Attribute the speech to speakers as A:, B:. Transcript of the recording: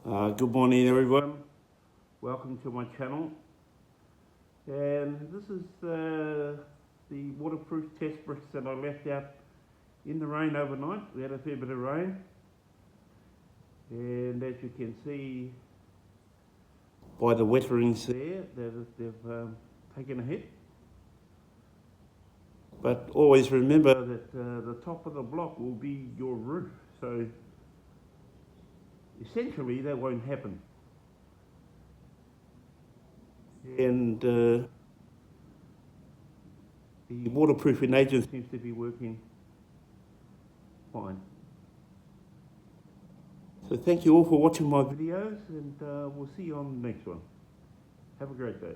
A: Good morning everyone, welcome to my channel, and this is the waterproof test bricks that I left out in the rain overnight. We had a fair bit of rain, and as you can see by the wetterings there, they've taken a hit. But always remember that the top of the block will be your roof, so essentially that won't happen. And the waterproofing agent seems to be working fine. So thank you all for watching my videos, and we'll see you on the next one. Have a great day.